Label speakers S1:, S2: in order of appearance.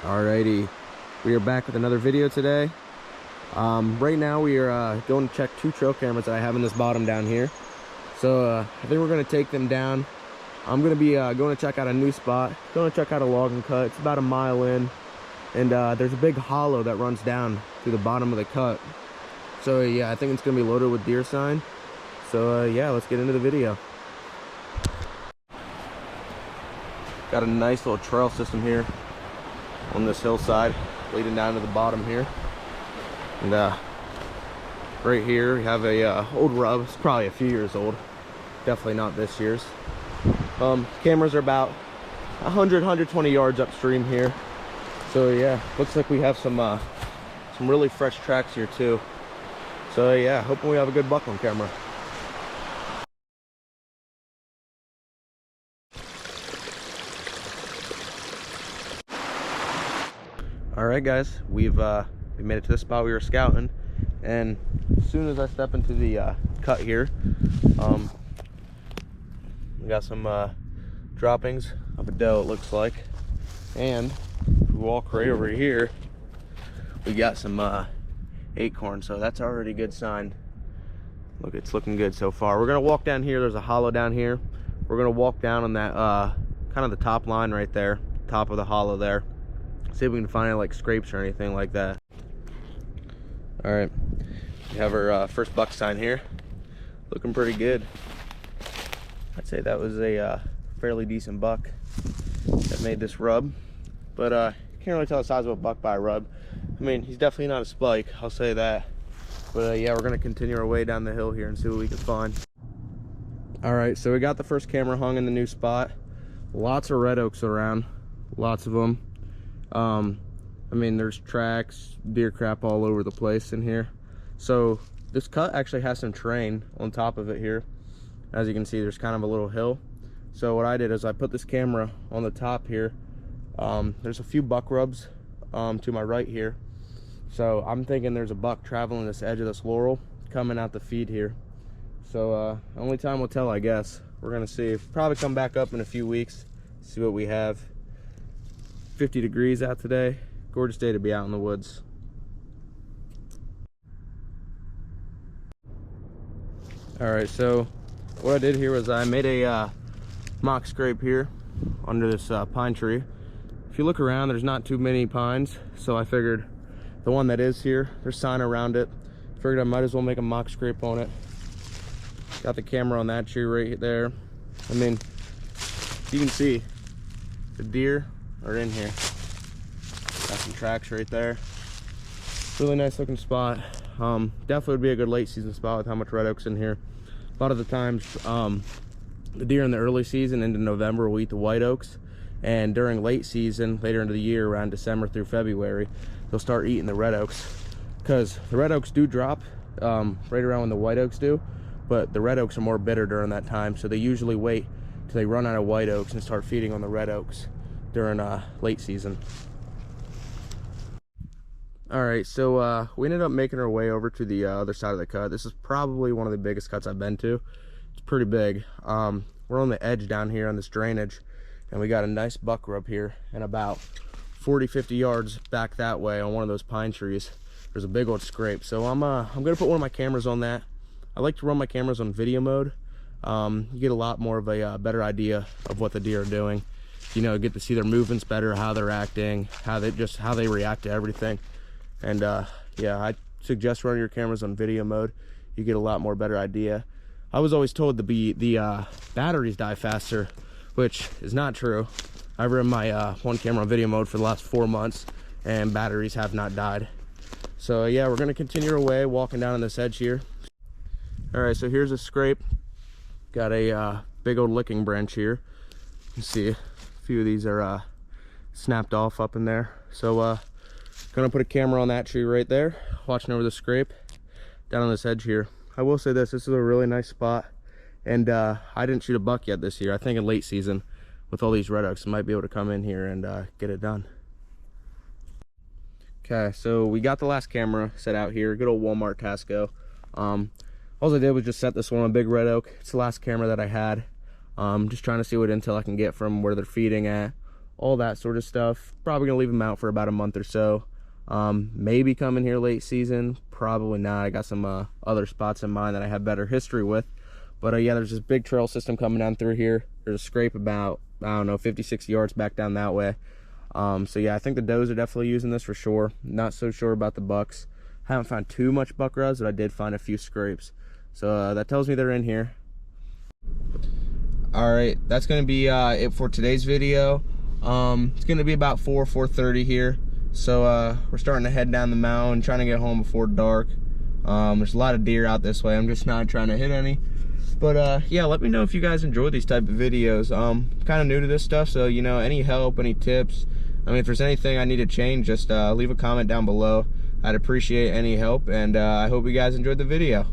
S1: Alrighty, we are back with another video today. Right now we are going to check two trail cameras that I have in this bottom down here. So I think we're going to take them down. I'm going to be going to check out a new spot, going to check out a logging cut. It's about a mile in, and there's a big hollow that runs down through the bottom of the cut. So yeah, I think it's going to be loaded with deer sign. So yeah, let's get into the video. Got a nice little trail system here on this hillside leading down to the bottom here, and right here we have a old rub. It's probably a few years old, definitely not this year's. Cameras are about 100-120 yards upstream here. So yeah, looks like we have some really fresh tracks here too. So yeah, hoping we have a good buck on camera. All right, guys, we made it to the spot we were scouting, and as soon as I step into the cut here, we got some droppings of a doe, it looks like, and if we walk right over here, we got some acorn. So that's already a good sign. Look, it's looking good so far. We're gonna walk down here. There's a hollow down here. We're gonna walk down on that kind of the top line right there, top of the hollow there. See if we can find any like scrapes or anything like that. All right, we have our first buck sign here, looking pretty good. I'd say that was a fairly decent buck that made this rub, but can't really tell the size of a buck by a rub. I mean, he's definitely not a spike, I'll say that. But yeah, we're gonna continue our way down the hill here and see what we can find. All right, so we got the first camera hung in the new spot. Lots of red oaks around, lots of them. I mean, there's tracks, deer crap all over the place in here. So this cut actually has some terrain on top of it here. As you can see, there's kind of a little hill. So what I did is I put this camera on the top here. There's a few buck rubs to my right here. So I'm thinking there's a buck traveling this edge of this laurel coming out the feed here. So only time will tell, I guess. We're gonna see. Probably come back up in a few weeks, see what we have. 50 degrees out today. Gorgeous day to be out in the woods. All right, so what I did here was I made a mock scrape here under this pine tree. If you look around, there's not too many pines, so I figured the one that is here, there's sign around it. Figured I might as well make a mock scrape on it. Got the camera on that tree right there. I mean, you can see the deer are in here. Got some tracks right there. Really nice looking spot. Definitely would be a good late season spot with how much red oak's in here. A lot of the times the deer in the early season into November will eat the white oaks, and during late season, later into the year, around December through February, they'll start eating the red oaks, because the red oaks do drop right around when the white oaks do, but the red oaks are more bitter during that time, so they usually wait till they run out of white oaks and start feeding on the red oaks during late season. All right, so we ended up making our way over to the other side of the cut. This is probably one of the biggest cuts I've been to. It's pretty big. We're on the edge down here on this drainage, and we got a nice buck rub here, and about 40-50 yards back that way on one of those pine trees, there's a big old scrape. So I'm gonna put one of my cameras on that. I like to run my cameras on video mode. You get a lot more of a better idea of what the deer are doing. You know, get to see their movements better, how they're acting, how they react to everything. And yeah, I suggest running your cameras on video mode. You get a lot more better idea. I was always told the batteries die faster, which is not true. I've run my one camera on video mode for the last 4 months, and batteries have not died. So yeah, we're gonna continue our way, walking down on this edge here. All right, so here's a scrape. Got a big old licking branch here. You can see a few of these are snapped off up in there. So gonna put a camera on that tree right there, watching over the scrape down on this edge here. I will say this is a really nice spot, and I didn't shoot a buck yet this year. I think in late season with all these red oaks, I might be able to come in here and get it done. Okay, so we got the last camera set out here, good old Walmart Tasco. All I did was just set this one on a big red oak. It's the last camera that I had. Just trying to see what intel I can get from where they're feeding at, all that sort of stuff. Probably gonna leave them out for about a month or so. Maybe coming here late season, probably not. I got some other spots in mind that I have better history with. But yeah, there's this big trail system coming down through here. There's a scrape about, I don't know, 50, 60 yards back down that way. So yeah, I think the does are definitely using this for sure. Not so sure about the bucks. Haven't found too much buck ruz, but I did find a few scrapes. So that tells me they're in here. All right, that's gonna be it for today's video. It's gonna be about 4:30 here. So we're starting to head down the mountain, trying to get home before dark. There's a lot of deer out this way. I'm just not trying to hit any. But yeah, let me know if you guys enjoy these type of videos. Kind of new to this stuff, so you know, any help, any tips, I mean, if there's anything I need to change, just leave a comment down below. I'd appreciate any help, and I hope you guys enjoyed the video.